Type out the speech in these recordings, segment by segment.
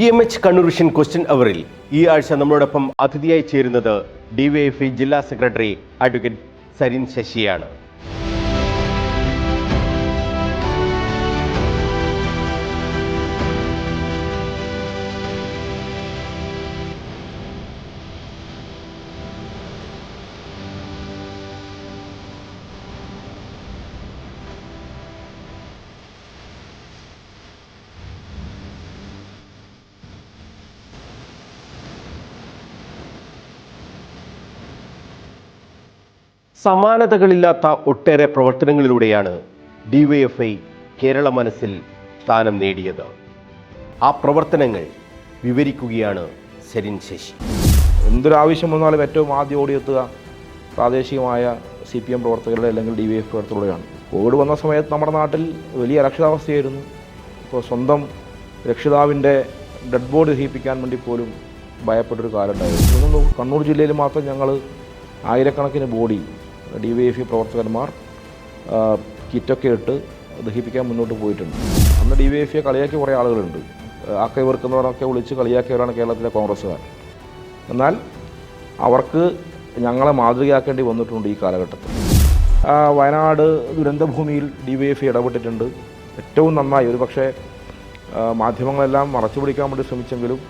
DMH Kannur vision question അവറിൽ ഈ ആഴ്ച നമ്മളോടൊപ്പം അതിഥിയായി ചേരുന്നത് DYFI ജില്ലാ സെക്രട്ടറി അഡ്വക്കേറ്റ് സരിൻ ശശിയാണ്. സമാനതകളില്ലാത്ത ഒട്ടേറെ പ്രവർത്തനങ്ങളിലൂടെയാണ് DYFI കേരള മനസ്സിൽ സ്ഥാനം നേടിയത്. ആ പ്രവർത്തനങ്ങൾ വിവരിക്കുകയാണ് സരിൻ ശശി. എന്തൊരാവശ്യം വന്നാലും ഏറ്റവും ആദ്യം ഓടിയെത്തുക പ്രാദേശികമായ CPM പ്രവർത്തകരുടെ അല്ലെങ്കിൽ DYFI പ്രവർത്തകരുടെയാണ്. കോവിഡ് വന്ന സമയത്ത് നമ്മുടെ നാട്ടിൽ വലിയ അരക്ഷിതാവസ്ഥയായിരുന്നു. ഇപ്പോൾ സ്വന്തം രക്ഷിതാവിൻ്റെ ഡെഡ് ബോഡി ദഹിപ്പിക്കാൻ വേണ്ടി പോലും ഭയപ്പെട്ടൊരു കാലം ഉണ്ടായിരുന്നു. കണ്ണൂർ ജില്ലയിൽ മാത്രം ഞങ്ങൾ ആയിരക്കണക്കിന് ബോഡി DYFI പ്രവർത്തകന്മാർ കിറ്റൊക്കെ ഇട്ട് ദഹിപ്പിക്കാൻ മുന്നോട്ട് പോയിട്ടുണ്ട്. അന്ന് DYFI കളിയാക്കിയ കുറേ ആളുകളുണ്ട്. ആക്കൈ വെറുക്കുന്നവരൊക്കെ വിളിച്ച് കളിയാക്കിയവരാണ് കേരളത്തിലെ കോൺഗ്രസ്സുകാർ. എന്നാൽ അവർക്ക് ഞങ്ങളെ മാതൃകയാക്കേണ്ടി വന്നിട്ടുണ്ട് ഈ കാലഘട്ടത്തിൽ. വയനാട് ദുരന്തഭൂമിയിൽ DYFI ഇടപെട്ടിട്ടുണ്ട്. ഏറ്റവും നന്നായി. ഒരു പക്ഷേ മാധ്യമങ്ങളെല്ലാം മറച്ചു പിടിക്കാൻ വേണ്ടി ശ്രമിച്ചെങ്കിലും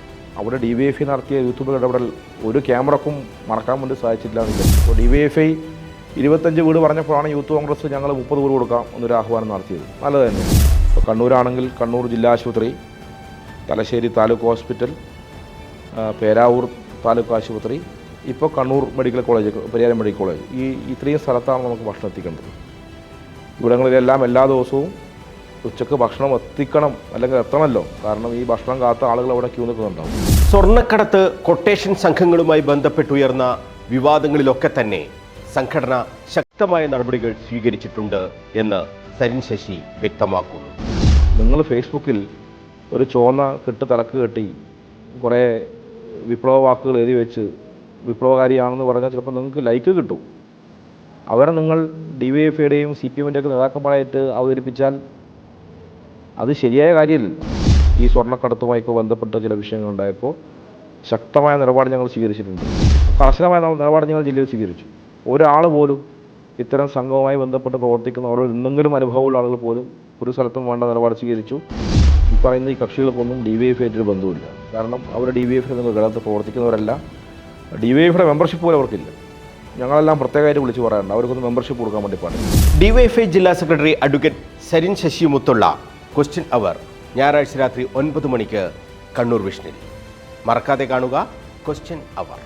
അവിടെ DYFI നടത്തിയ യൂട്യൂബിൽ ഇടപെടൽ ഒരു ക്യാമറക്കും മറക്കാൻ വേണ്ടി സാധിച്ചില്ല എന്നില്ല. അപ്പോൾ DYFI 25 വീട് പറഞ്ഞപ്പോഴാണ് യൂത്ത് കോൺഗ്രസ് ഞങ്ങൾ 30 വീട് കൊടുക്കാം എന്നൊരു ആഹ്വാനം നടത്തിയത്. നല്ലത് തന്നെ. ഇപ്പോൾ കണ്ണൂരാണെങ്കിൽ കണ്ണൂർ ജില്ലാ ആശുപത്രി, തലശ്ശേരി താലൂക്ക് ഹോസ്പിറ്റൽ, പേരാവൂർ താലൂക്ക് ആശുപത്രി, ഇപ്പോൾ Kannur medical college, Pariyaram medical college, ഇത്രയും സ്ഥലത്താണ് നമുക്ക് ഭക്ഷണം എത്തിക്കേണ്ടത്. ഇവിടങ്ങളിലെല്ലാം എല്ലാ ദിവസവും ഉച്ചക്ക് ഭക്ഷണം എത്തിക്കണം, അല്ലെങ്കിൽ എത്തണമല്ലോ. കാരണം ഈ ഭക്ഷണം കാത്ത ആളുകൾ അവിടെ ക്യൂ നിൽക്കുന്നുണ്ടാവും. സ്വർണ്ണക്കടത്ത് കൊട്ടേഷൻ സംഘങ്ങളുമായി ബന്ധപ്പെട്ടുയർന്ന വിവാദങ്ങളിലൊക്കെ തന്നെ സംഘടന ശക്തമായ നടപടികൾ സ്വീകരിച്ചിട്ടുണ്ട് എന്ന് സരിൻ ശശി വ്യക്തമാക്കുന്നു. നിങ്ങൾ ഫേസ്ബുക്കിൽ ഒരു ചുവന്ന കെട്ട് തലക്ക് കെട്ടി കുറേ വിപ്ലവ വാക്കുകൾ എഴുതി വെച്ച് വിപ്ലവകാരിയാണെന്ന് പറഞ്ഞാൽ ചിലപ്പോൾ നിങ്ങൾക്ക് ലൈക്ക് കിട്ടും. അവരെ നിങ്ങൾ DYFIയുടെയും CPMൻ്റെയൊക്കെ നേതാക്കന്മാരായിട്ട് അവതരിപ്പിച്ചാൽ അത് ശരിയായ കാര്യമില്ല. ഈ സ്വർണ്ണക്കടത്തുമായി ബന്ധപ്പെട്ട ചില വിഷയങ്ങളുണ്ടായപ്പോൾ ശക്തമായ നിലപാട് ഞങ്ങൾ സ്വീകരിച്ചിട്ടുണ്ട്. കർശനമായ നിലപാട് ഞങ്ങൾ ജില്ലയിൽ സ്വീകരിച്ചു. ഒരാൾ പോലും ഇത്തരം സംഘവുമായി ബന്ധപ്പെട്ട് പ്രവർത്തിക്കുന്ന ഓരോ എന്തെങ്കിലും അനുഭവമുള്ള ആളുകൾ പോലും ഒരു സ്ഥലത്തും വേണ്ട നിലപാട് സ്വീകരിച്ചു. ഈ പറയുന്ന ഈ കക്ഷികൾക്കൊന്നും DYFIയായിട്ടൊരു ബന്ധവുമില്ല. കാരണം അവർ DYFI നിങ്ങൾ കേരളത്തിൽ പ്രവർത്തിക്കുന്നവരല്ല. DYFIയുടെ മെമ്പർഷിപ്പ് പോലും അവർക്കില്ല. ഞങ്ങളെല്ലാം പ്രത്യേകമായിട്ട് വിളിച്ച് പറയാറുണ്ട്, അവർക്കൊന്ന് മെമ്പർഷിപ്പ് കൊടുക്കാൻ വേണ്ടി പാടില്ല. DYFI ജില്ലാ സെക്രട്ടറി അഡ്വക്കേറ്റ് സരിൻ ശശിയുമൊത്തുള്ള ക്വസ്റ്റ്യൻ അവർ ഞായറാഴ്ച രാത്രി 9 മണിക്ക് കണ്ണൂർ വിഷനിൽ. മറക്കാതെ കാണുക ക്വസ്റ്റ്യൻ അവർ.